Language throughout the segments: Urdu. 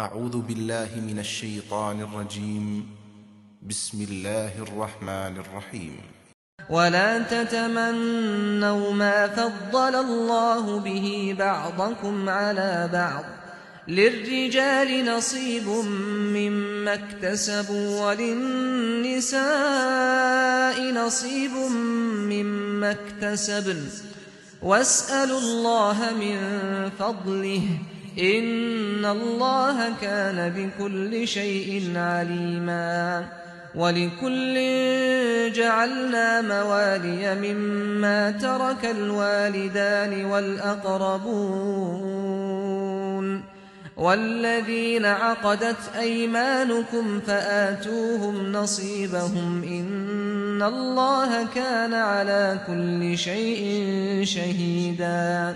أعوذ بالله من الشيطان الرجيم. بسم الله الرحمن الرحيم. ولا تتمنوا ما فضل الله به بعضكم على بعض للرجال نصيب مما اكتسبوا وللنساء نصيب مما اكتسبن واسألوا الله من فضله إن الله كان بكل شيء عليما ولكل جعلنا موالي مما ترك الوالدان والأقربون والذين عقدت أيمانكم فآتوهم نصيبهم إن الله كان على كل شيء شهيدا.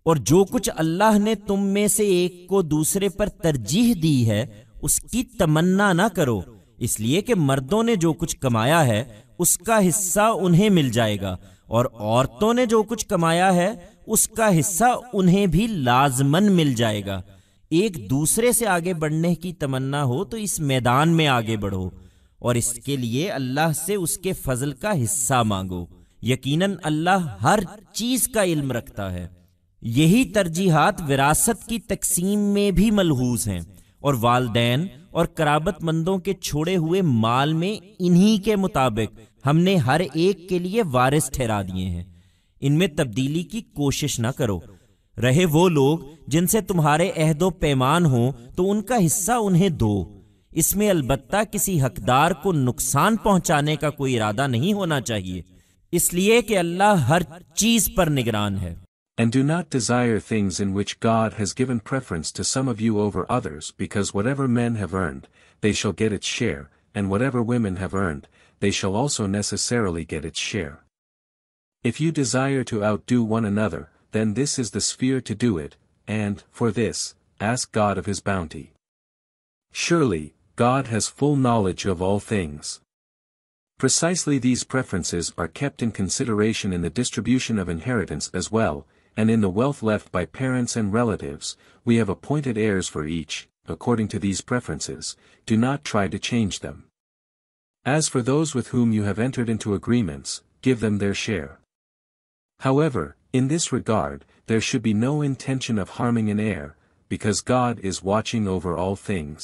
اور جو کچھ اللہ نے تم میں سے ایک کو دوسرے پر ترجیح دی ہے اس کی تمنا نہ کرو، اس لیے کہ مردوں نے جو کچھ کمایا ہے اس کا حصہ انہیں مل جائے گا، اور عورتوں نے جو کچھ کمایا ہے اس کا حصہ انہیں بھی لازماً مل جائے گا۔ ایک دوسرے سے آگے بڑھنے کی تمنا ہو تو اس میدان میں آگے بڑھو، اور اس کے لیے اللہ سے اس کے فضل کا حصہ مانگو، یقیناً اللہ ہر چیز کا علم رکھتا ہے۔ یہی ترجیحات وراثت کی تقسیم میں بھی ملحوظ ہیں، اور والدین اور قرابت مندوں کے چھوڑے ہوئے مال میں انہی کے مطابق ہم نے ہر ایک کے لیے وارث ٹھہرا دیے ہیں۔ ان میں تبدیلی کی کوشش نہ کرو۔ رہے وہ لوگ جن سے تمہارے عہد و پیمان ہوں تو ان کا حصہ انہیں دو، اس میں البتہ کسی حقدار کو نقصان پہنچانے کا کوئی ارادہ نہیں ہونا چاہیے، اس لیے کہ اللہ ہر چیز پر نگران ہے۔ And do not desire things in which God has given preference to some of you over others, because whatever men have earned, they shall get its share, and whatever women have earned, they shall also necessarily get its share. If you desire to outdo one another, then this is the sphere to do it, and, for this, ask God of his bounty. Surely, God has full knowledge of all things. Precisely these preferences are kept in consideration in the distribution of inheritance as well, and in the wealth left by parents and relatives, we have appointed heirs for each, according to these preferences. Do not try to change them. As for those with whom you have entered into agreements, give them their share. However, in this regard, there should be no intention of harming an heir, because God is watching over all things.